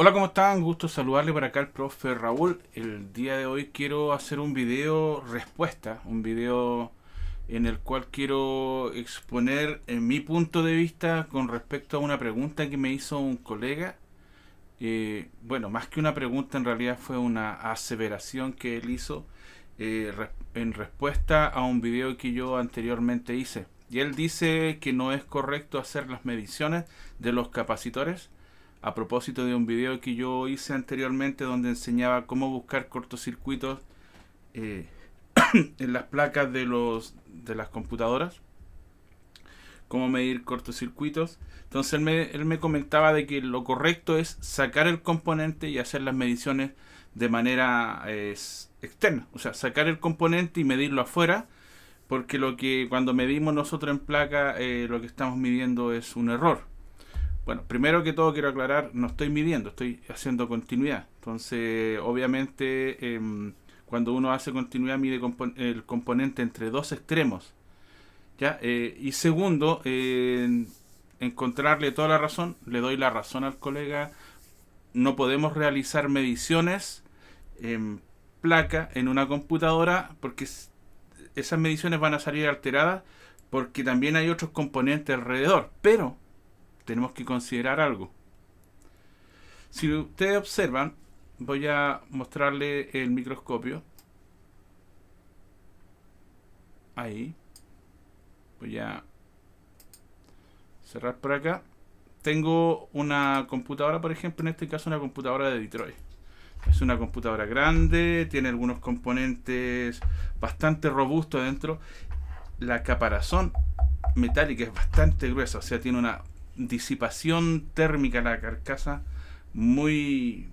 Hola, ¿cómo están? Gusto saludarle por acá el profe Raúl. El día de hoy quiero hacer un video respuesta, un video en el cual quiero exponer mi punto de vista con respecto a una pregunta que me hizo un colega. Bueno, más que una pregunta, en realidad fue una aseveración que él hizo en respuesta a un video que yo anteriormente hice. Y él dice que no es correcto hacer las mediciones de los capacitores a propósito de un video que yo hice anteriormente donde enseñaba cómo buscar cortocircuitos eh, en las placas de las computadoras, cómo medir cortocircuitos. Entonces él me comentaba de que lo correcto es sacar el componente y hacer las mediciones de manera externa, o sea, sacar el componente y medirlo afuera, porque lo que cuando medimos nosotros en placa, lo que estamos midiendo es un error. Bueno, primero que todo quiero aclarar, no estoy midiendo, estoy haciendo continuidad. Entonces, obviamente, cuando uno hace continuidad, mide el componente entre dos extremos. ¿Ya? Y segundo, encontrarle toda la razón, le doy la razón al colega, no podemos realizar mediciones en placa, en una computadora, porque esas mediciones van a salir alteradas, porque también hay otros componentes alrededor. Pero tenemos que considerar algo. Si ustedes observan, voy a mostrarle el microscopio. Ahí. Voy a cerrar por acá. Tengo una computadora, por ejemplo, en este caso una computadora de Detroit. Es una computadora grande, tiene algunos componentes bastante robustos dentro. La caparazón metálica es bastante gruesa, o sea, tiene una disipación térmica la carcasa muy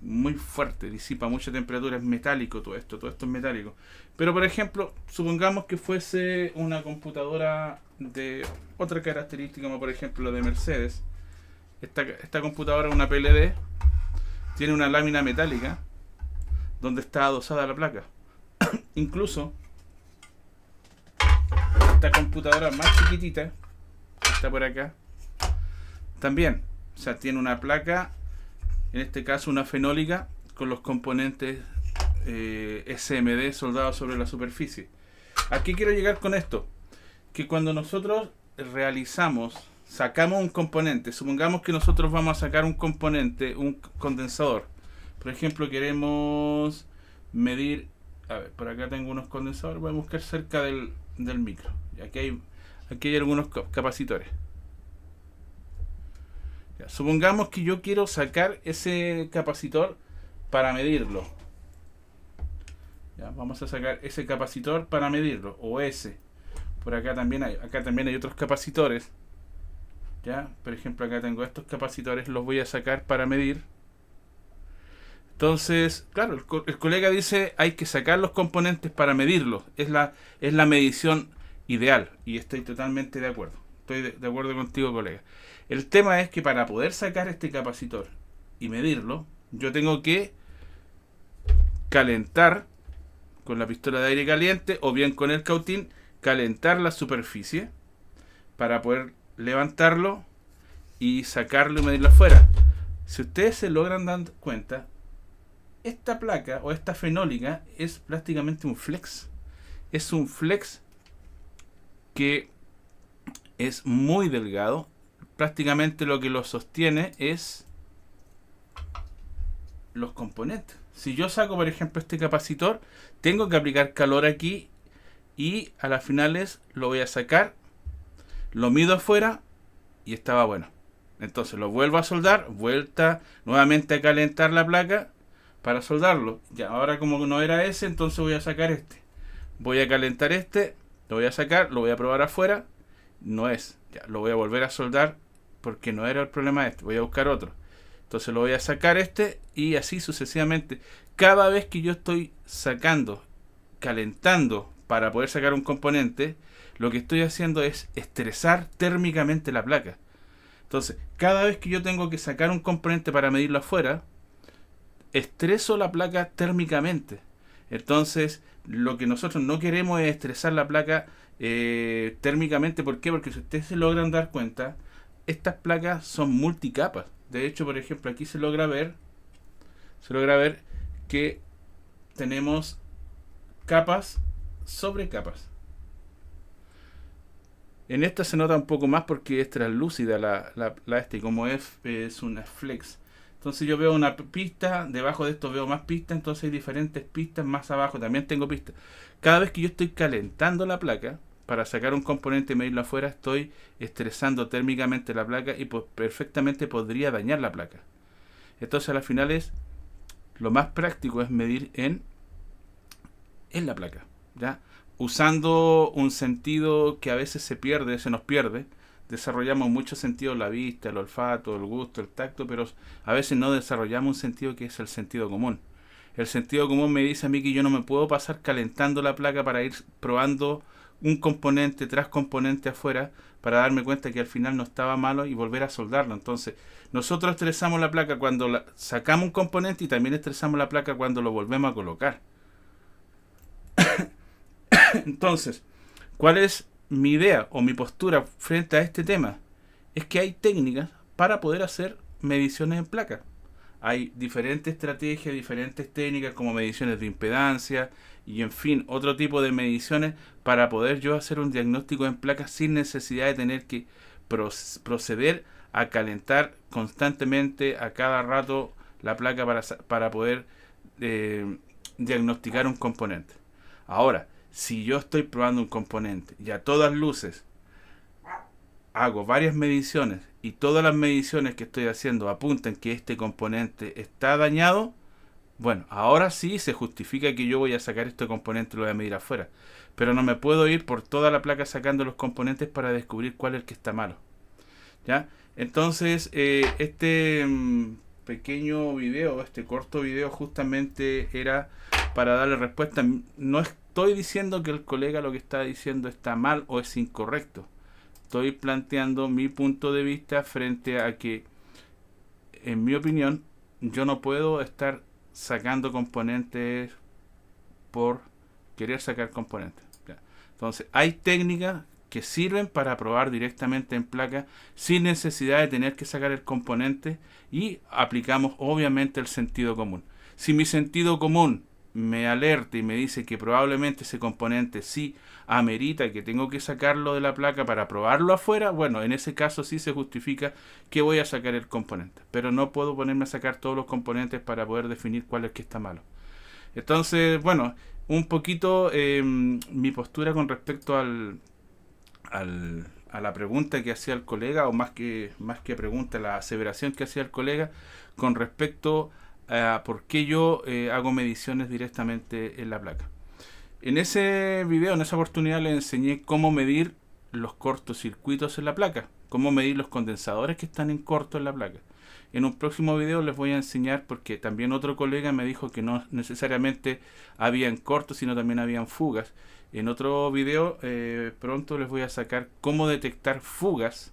fuerte, disipa mucha temperatura, es metálico todo esto es metálico. Pero por ejemplo, supongamos que fuese una computadora de otra característica, como por ejemplo la de Mercedes. Esta computadora es una PLD, tiene una lámina metálica donde está adosada la placa. Incluso esta computadora más chiquitita, que está por acá, también, o sea, tiene una placa, en este caso una fenólica, con los componentes SMD soldados sobre la superficie. ¿A qué quiero llegar con esto? Que cuando nosotros sacamos un componente, supongamos que nosotros vamos a sacar un componente, un condensador. Por ejemplo, queremos medir, a ver, por acá tengo unos condensadores, voy a buscar cerca del micro. Y aquí hay algunos capacitores. Supongamos que yo quiero sacar ese capacitor para medirlo. Ya, vamos a sacar ese capacitor para medirlo. O ese. Por acá también hay otros capacitores. Ya, por ejemplo, acá tengo estos capacitores, los voy a sacar para medir. Entonces, claro, el colega dice hay que sacar los componentes para medirlos. Es la medición ideal. Y estoy totalmente de acuerdo. Estoy de acuerdo contigo, colega. El tema es que para poder sacar este capacitor y medirlo, yo tengo que calentar con la pistola de aire caliente o bien con el cautín, calentar la superficie para poder levantarlo y sacarlo y medirlo afuera. Si ustedes se logran dar cuenta, esta placa o esta fenólica es prácticamente un flex. Es un flex que es muy delgado. Prácticamente lo que lo sostiene es los componentes. Si yo saco, por ejemplo, este capacitor, tengo que aplicar calor aquí y a las finales lo voy a sacar, lo mido afuera y estaba bueno. Entonces lo vuelvo a soldar, vuelta nuevamente a calentar la placa para soldarlo. Ya, ahora como no era ese, entonces voy a sacar este. Voy a calentar este, lo voy a sacar, lo voy a probar afuera, no es. Ya, lo voy a volver a soldar porque no era el problema este, voy a buscar otro. Entonces lo voy a sacar este y así sucesivamente. Cada vez que yo estoy sacando, calentando para poder sacar un componente, lo que estoy haciendo es estresar térmicamente la placa. Entonces, cada vez que yo tengo que sacar un componente para medirlo afuera, estreso la placa térmicamente. Entonces, lo que nosotros no queremos es estresar la placa térmicamente. ¿Por qué? Porque si ustedes se logran dar cuenta, estas placas son multicapas. De hecho, por ejemplo, aquí se logra ver se logra ver que tenemos capas sobre capas. En esta se nota un poco más porque es translúcida y como es una flex. Entonces yo veo una pista, debajo de esto veo más pistas, entonces hay diferentes pistas, más abajo también tengo pistas. Cada vez que yo estoy calentando la placa, para sacar un componente y medirlo afuera, estoy estresando térmicamente la placa y pues perfectamente podría dañar la placa. Entonces a la final lo más práctico es medir en la placa, ¿ya? Usando un sentido que a veces se nos pierde. Desarrollamos muchos sentidos, la vista, el olfato, el gusto, el tacto, pero a veces no desarrollamos un sentido que es el sentido común. El sentido común me dice a mí que yo no me puedo pasar calentando la placa para ir probando un componente tras componente afuera para darme cuenta que al final no estaba malo y volver a soldarlo. Entonces, nosotros estresamos la placa cuando sacamos un componente y también estresamos la placa cuando lo volvemos a colocar. Entonces, ¿cuál es mi idea o mi postura frente a este tema? Es que hay técnicas para poder hacer mediciones en placa. Hay diferentes estrategias, diferentes técnicas como mediciones de impedancia y en fin, otro tipo de mediciones para poder yo hacer un diagnóstico en placa sin necesidad de tener que proceder a calentar constantemente a cada rato la placa para poder diagnosticar un componente. Ahora, si yo estoy probando un componente y a todas luces hago varias mediciones y todas las mediciones que estoy haciendo apuntan que este componente está dañado, bueno, ahora sí se justifica que yo voy a sacar este componente y lo voy a medir afuera. Pero no me puedo ir por toda la placa sacando los componentes para descubrir cuál es el que está malo. ¿Ya? Entonces, este pequeño video, este corto video justamente era para darle respuesta. No estoy diciendo que el colega lo que está diciendo está mal o es incorrecto. Estoy planteando mi punto de vista frente a que, en mi opinión, yo no puedo estar sacando componentes por querer sacar componentes. ¿Ya? Entonces, hay técnicas que sirven para probar directamente en placa sin necesidad de tener que sacar el componente y aplicamos obviamente el sentido común. Si mi sentido común me alerta y me dice que probablemente ese componente sí amerita que tengo que sacarlo de la placa para probarlo afuera, bueno, en ese caso sí se justifica que voy a sacar el componente, pero no puedo ponerme a sacar todos los componentes para poder definir cuál es el que está malo. Entonces, bueno, un poquito mi postura con respecto a la pregunta que hacía el colega, o más que pregunta, la aseveración que hacía el colega con respecto a por qué yo hago mediciones directamente en la placa. En ese video, en esa oportunidad, les enseñé cómo medir los cortocircuitos en la placa, cómo medir los condensadores que están en corto en la placa. En un próximo video les voy a enseñar, porque también otro colega me dijo que no necesariamente habían cortos, sino también habían fugas. En otro video pronto les voy a sacar cómo detectar fugas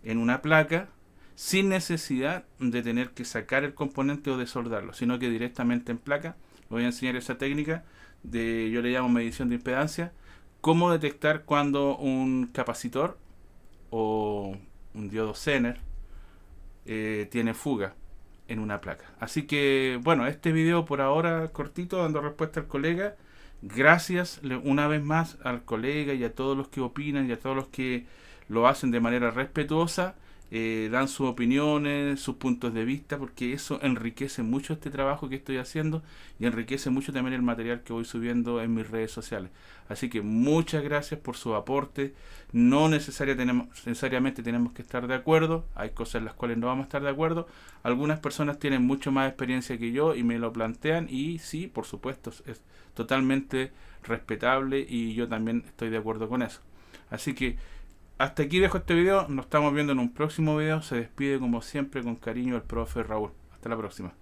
en una placa sin necesidad de tener que sacar el componente o de soldarlo, sino que directamente en placa. Les voy a enseñar esa técnica yo le llamo medición de impedancia, cómo detectar cuando un capacitor o un diodo Zener tiene fuga en una placa. Así que bueno, este video por ahora cortito, dando respuesta al colega. Gracias una vez más al colega y a todos los que opinan y a todos los que lo hacen de manera respetuosa, dan sus opiniones, sus puntos de vista, porque eso enriquece mucho este trabajo que estoy haciendo y enriquece mucho también el material que voy subiendo en mis redes sociales. Así que muchas gracias por su aporte. No necesariamente tenemos que estar de acuerdo, hay cosas en las cuales no vamos a estar de acuerdo. Algunas personas tienen mucho más experiencia que yo y me lo plantean, y sí, por supuesto, es totalmente respetable y yo también estoy de acuerdo con eso. Así que hasta aquí dejo este video, nos estamos viendo en un próximo video. Se despide como siempre con cariño el profe Raúl. Hasta la próxima.